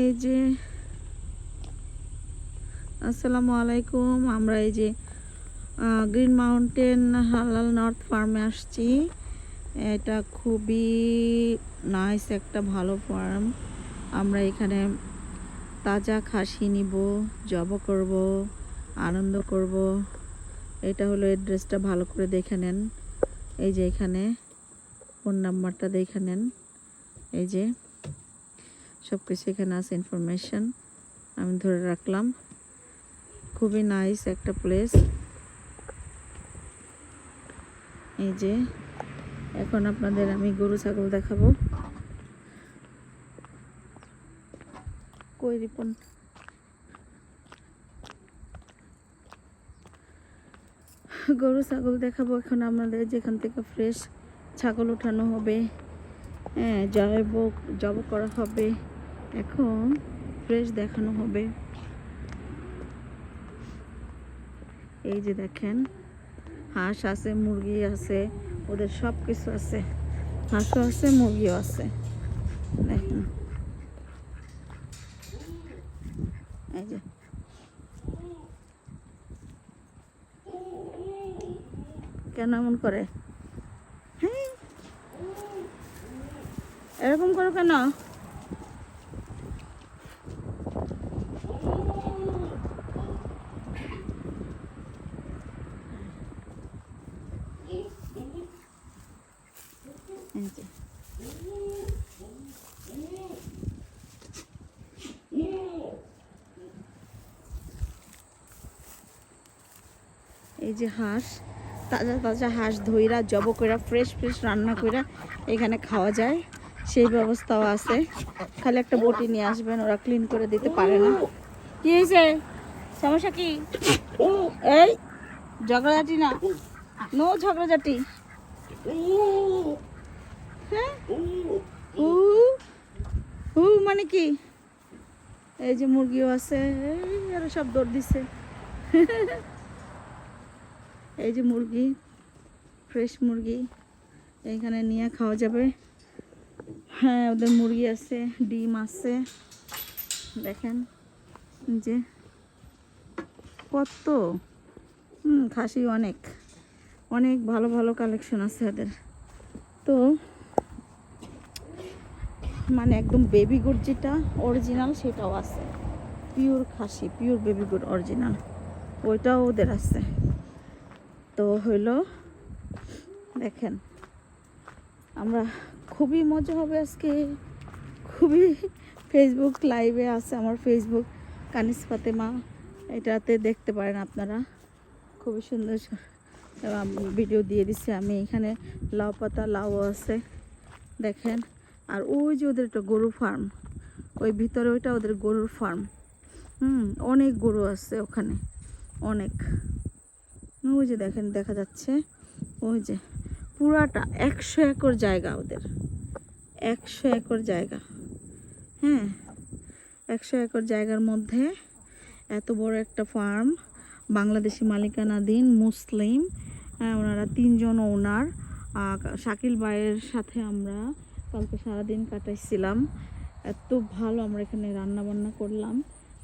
এই যে আসসালামু আলাইকুম। আমরা এই যে গ্রিন মাউন্টেন হালাল নর্থ ফার্মে আসছি। এটা খুবই নাইস একটা ভালো ফার্ম। আমরা এখানে তাজা খাসি নিব, জব করব, আনন্দ করব। এটা হলো অ্যাড্রেসটা, ভালো করে দেখে নেন। এই যে এখানে ফোন নাম্বারটা দেখে নেন। এই যে সব কিছু এখানে আছে, ইনফরমেশন আমি ধরে রাখলাম। খুবই নাইস একটা প্লেস। এই যে এখন আপনাদের আমি গরু ছাগল দেখাবো। কই রিপন, গরু ছাগল দেখাবো এখন আপনাদের। যেখান থেকে ফ্রেশ ছাগল উঠানো হবে, হ্যাঁ জব করা হবে, এখন ফ্রেশ দেখানো হবে। এই যে দেখেন, হাঁস আছে, মুরগি আছে, ওদের সব কিছু আছে। হাঁসও আছে, মুরগিও আছে। দেখেন এই যে কেন এমন করে, হ্যাঁ এরকম করো কেন? এই যে এই যে হাঁস, তাজা তাজা হাঁস ধইরা জব কইরা ফ্রেশ রান্না কইরা এখানে খাওয়া যায়, সেই ব্যবস্থাও আছে। খালি একটা বটি নিয়ে আসবেন, ওরা ক্লিন করে দিতে পারে না। কি হয়েছে, সমস্যা কি? এই ঝগড়াঝাটি না, নো ঝগড়াঝাটি। হ্যাঁ মানে কি? এই যে মুরগিও আছে, এরা সব দৌড় দিছে। এই যে মুরগি, ফ্রেশ মুরগি এখানে নিয়ে খাওয়া যাবে। হ্যাঁ ওদের মুরগি আছে, ডিম আছে। দেখেন যে কত খাসি, অনেক অনেক ভালো ভালো কালেকশন আছে এদের। তো মানে একদম বেবি গুড যেটা অরিজিনাল সেটাও আছে, পিওর খাসি, পিওর বেবি গুড অরিজিনাল, ওইটাও ওদের আছে। তো হইলো দেখেন, আমরা খুবই মজা হবে আজকে, খুবই। ফেসবুক লাইভে আছে আমার, ফেসবুক কানিস ফাতেমা, এটাতে দেখতে পারেন আপনারা। খুবই সুন্দর ভিডিও দিয়ে দিচ্ছি আমি। এখানে লাউ পাতা, লাউ আছে দেখেন। আর ওই যে ওদের একটা গরু ফার্ম, ওই ভিতরে ওইটা ওদের গরুর ফার্ম। অনেক গরু আছে ওখানে, অনেক। ওই যে দেখেন, দেখা যাচ্ছে ওই যে পুরাটা 100 একর জায়গা ওদের, 100 একর জায়গা। হ্যাঁ 100 একর জায়গার মধ্যে এত বড় একটা ফার্ম। বাংলাদেশি মালিকানাধীন, মুসলিম, ওনারা 3 জন ওনার। শাকিল ভাইয়ের সাথে আমরা কালকে সারাদিন কাটাইছিলাম। এত ভালো, আমরা এখানে রান্না বান্না করলাম।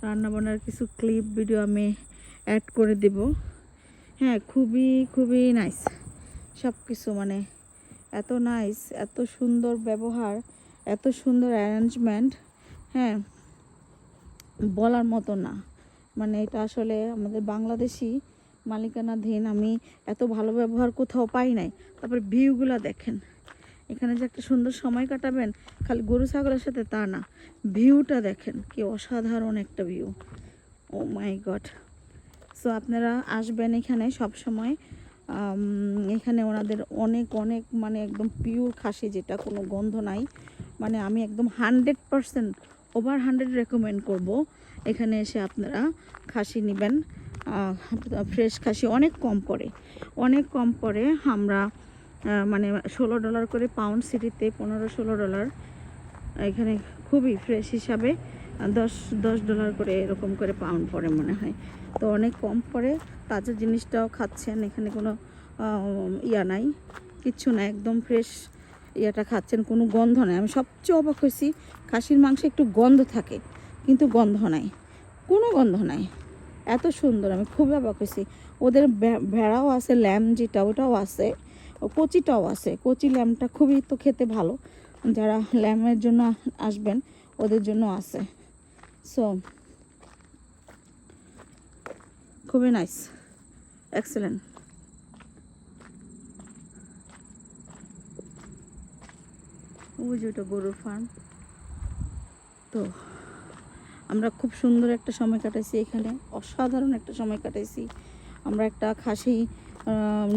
রান্নাবান্নার কিছু ক্লিপ ভিডিও আমি অ্যাড করে দেব। হ্যাঁ খুবই খুবই নাইস সব কিছু, মানে এত নাইস, এত সুন্দর ব্যবহার, এত সুন্দর অ্যারেঞ্জমেন্ট, হ্যাঁ বলার মতো না। মানে এটা আসলে আমাদের বাংলাদেশি মালিকানাধীন, আমি এত ভালো ব্যবহার কোথাও পাই নাই। তারপরে ভিউগুলো দেখেন, এখানে যে একটা সুন্দর সময় কাটাবেন খালি গরু ছাগলের সাথে তা না, ভিউটা দেখেন কি অসাধারণ একটা ভিউ। ও মাই গড। সো আপনারা আসবেন এখানে সব সময়। এখানে ওনাদের অনেক অনেক মানে একদম পিওর খাসি, যেটা কোনো গন্ধ নাই। মানে আমি একদম 100% ওভার 100 রেকমেন্ড করব এখানে এসে আপনারা খাসি নেবেন। ফ্রেশ খাসি অনেক কম পড়ে, অনেক কম পড়ে। আমরা মানে $16 করে পাউন্ড, সিটিতে $15-16। এখানে খুবই ফ্রেশ হিসাবে $10 করে এরকম করে পাউন্ড পড়ে মনে হয়। তো অনেক কম পড়ে, তাজা জিনিসটাও খাচ্ছেন, এখানে কোনো ইয়া নাই, কিচ্ছু না, একদম ফ্রেশ ইয়াটা খাচ্ছেন, কোনো গন্ধ নাই। আমি সবচেয়ে অবাক হয়েছি, খাসির মাংসে একটু গন্ধ থাকে, কিন্তু গন্ধ নাই, কোনো গন্ধ নাই, এত সুন্দর। আমি খুবই অবাক হয়েছি। ওদের ভেড়াও আছে, ল্যাম যেটা ওটাও আছে, কচিটাও আছে। কচি ল্যামটা খুবই তো খেতে ভালো, যারা ল্যামের জন্য আসবেন ওদের জন্য আছে। সো খুবই নাইস, এক্সেলেন্ট। ওই যে ওটা গরুর ফার্ম। তো আমরা খুব সুন্দর একটা সময় কাটাইছি এখানে, অসাধারণ একটা সময় কাটাইছি। আমরা একটা খাসি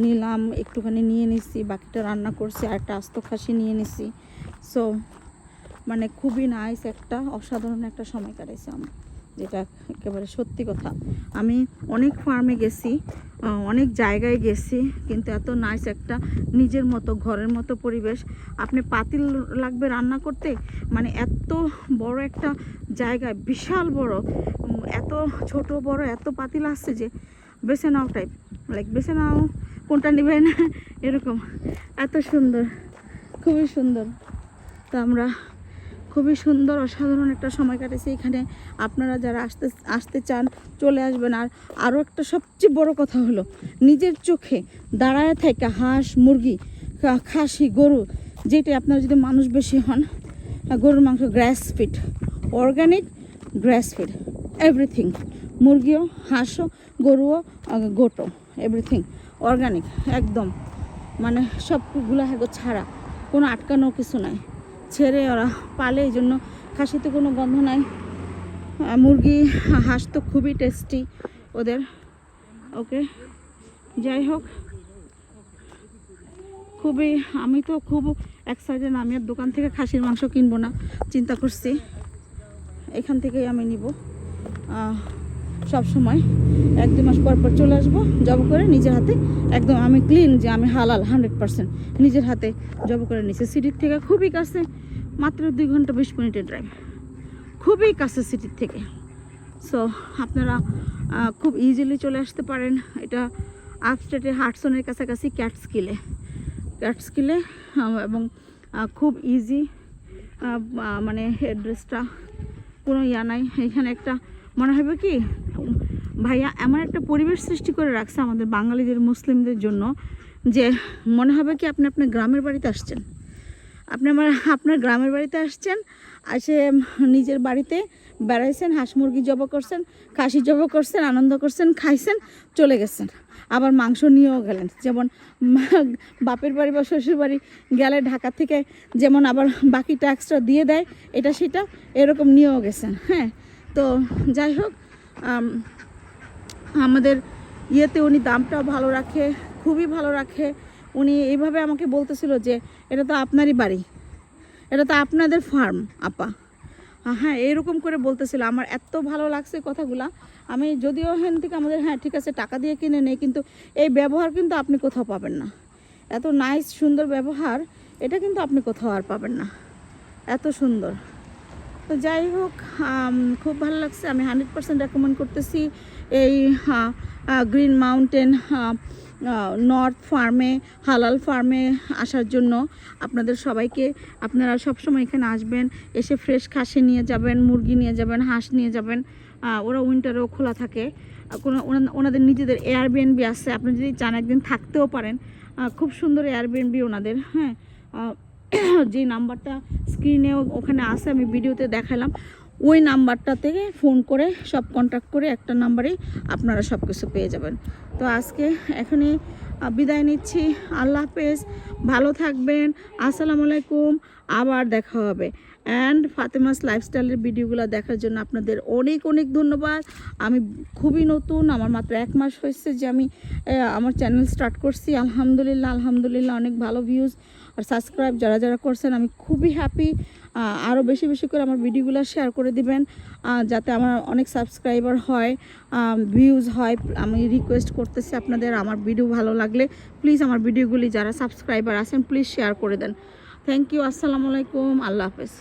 নিলাম, একটুখানি নিয়ে নিছি, বাকিটা রান্না করছি, আর একটা আস্ত খাসি নিয়ে নিছি। সো মানে খুবই নাইস, একটা অসাধারণ একটা সময় কাটাইছি আমরা, যেটা একেবারে সত্যি কথা। আমি অনেক ফার্মে গেছি, অনেক জায়গায় গেছি, কিন্তু এত নাইস একটা নিজের মতো ঘরের মতো পরিবেশ। আপনি পাতিল লাগবে রান্না করতে, মানে এত বড় একটা জায়গায়, বিশাল বড়, এত ছোট বড় এত পাতিল আসছে যে বেছে নাও টাইপ, লাইক বেছে নাও কোনটা নেবেন এরকম। এত সুন্দর, খুবই সুন্দর। তো আমরা খুবই সুন্দর অসাধারণ একটা সময় কাটেছি এখানে। আপনারা যারা আসতে চান চলে আসবেন। আর আরও একটা সবচেয়ে বড় কথা হলো, নিজের চোখে দাঁড়ায় থেকে হাঁস, মুরগি, খাসি, গরু, যেটাই আপনারা যদি মানুষ বেশি হন, গরুর মাংস গ্রাস ফিড, অর্গানিক গ্রাস ফিড, এভরিথিং, মুরগিও, হাঁসও, গরুও, গোটো, এভরিথিং অর্গানিক একদম, মানে সবগুলো ছাড়া, কোনো আটকানো কিছু নাই, ছেড়ে ওরা পালে, এই জন্য খাসিতে কোনো গন্ধ নাই। মুরগি, হাঁস তো খুবই টেস্টি ওদের। ওকে, যাই হোক, খুবই, আমি তো খুব এক্সাইটেড। আমি আর দোকান থেকে খাসির মাংস কিনবো না, চিন্তা করছি এখান থেকেই আমি নিব। সব সময় 1-2 মাস পর পর চলে আসবো জব করে নিজের হাতে, একদম আমি ক্লিন যে আমি হালাল 100% নিজের হাতে জব করে নিছি। সিটির থেকে খুবই কাছে, মাত্র 2 ঘন্টা 20 মিনিটের ড্রাইভ, খুবই কাছে সিটির থেকে। সো আপনারা খুব ইজিলি চলে আসতে পারেন। এটা আপস্টেটে হার্টসনের কাছাকাছি, ক্যাটস্কিলে এবং খুব ইজি, মানে অ্যাড্রেসটা কোনো ইয়া নাই। এখানে একটা মনে হবে কি ভাইয়া এমন একটা পরিবেশ সৃষ্টি করে রাখছে আমাদের বাঙালিদের, মুসলিমদের জন্য, যে মনে হবে কি আপনি আপনার গ্রামের বাড়িতে আসছেন। আপনি আপনার গ্রামের বাড়িতে আসছেন, এসে নিজের বাড়িতে বেড়াইছেন, হাঁস মুরগি জবা করছেন, খাসি জবা করছেন, আনন্দ করছেন, খাইছেন, চলে গেছেন, আবার মাংস নিয়েও গেলেন। যেমন বাপের বাড়ি বা শ্বশুর বাড়ি গেলে ঢাকা থেকে যেমন আবার বাকিটা এক্সট্রা দিয়ে দেয়, এটা সেটা এরকম নিয়েও গেছেন। হ্যাঁ, তো যাই হোক, আমাদের ইয়েতে উনি দামটাও ভালো রাখে, খুবই ভালো রাখে। উনি এইভাবে আমাকে বলতেছিল যে এটা তো আপনারই বাড়ি, এটা তো আপনাদের ফার্ম আপা, হ্যাঁ এরকম করে বলতেছিল। আমার এত ভালো লাগছে কথাগুলা। আমি যদিও হেন থেকে আমাদের, হ্যাঁ ঠিক আছে টাকা দিয়ে কিনে নেই, কিন্তু এই ব্যবহার কিন্তু আপনি কোথাও পাবেন না। এত নাইস সুন্দর ব্যবহার, এটা কিন্তু আপনি কোথাও আর পাবেন না, এত সুন্দর। তো যাই হোক, খুব ভালো লাগছে। আমি 100% রেকমেন্ড করতেছি এই গ্রিন মাউন্টেন নর্থ ফার্মে, হালাল ফার্মে আসার জন্য আপনাদের সবাইকে। আপনারা সবসময় এখানে আসবেন, এসে ফ্রেশ খাসি নিয়ে যাবেন, মুরগি নিয়ে যাবেন, হাঁস নিয়ে যাবেন। ওরা উইন্টারেও খোলা থাকে, ওনাদের নিজেদের এয়ারবিএনবি আছে, আপনি যদি চান একদিন থাকতেও পারেন। খুব সুন্দর এয়ারবিএনবি ওনাদের। হ্যাঁ, যে নাম্বারটা স্ক্রিনে ওখানে আছে, আমি ভিডিওতে দেখালাম, ওই নাম্বারটা থেকে ফোন করে সব কন্ট্যাক্ট করে একটা নাম্বারেই আপনারা সব কিছু পেয়ে যাবেন। তো আজকে এখনই বিদায় নিচ্ছি, আল্লাহ হাফেজ, ভালো থাকবেন, আসসালামু আলাইকুম, আবার দেখা হবে। অ্যান্ড ফাতেমাস লাইফস্টাইলের ভিডিওগুলো দেখার জন্য আপনাদের অনেক অনেক ধন্যবাদ। আমি খুবই নতুন, আমার মাত্র 1 মাস হয়েছে যে আমি আমার চ্যানেল স্টার্ট করছি। আলহামদুলিল্লাহ অনেক ভালো ভিউজ আর সাবস্ক্রাইব যারা যারা করছেন, আমি খুবই হ্যাপি। আরও বেশি বেশি করে আমার ভিডিওগুলো শেয়ার করে দিবেন, যাতে আমার অনেক সাবস্ক্রাইবার হয়, ভিউজ হয়। আমি রিকোয়েস্ট করতেছি আপনাদের, আমার ভিডিও ভালো লাগলে প্লিজ আমার ভিডিওগুলি যারা সাবস্ক্রাইবার আছেন প্লিজ শেয়ার করে দেন। থ্যাংক ইউ, আসসালামু আলাইকুম, আল্লাহ হাফেজ।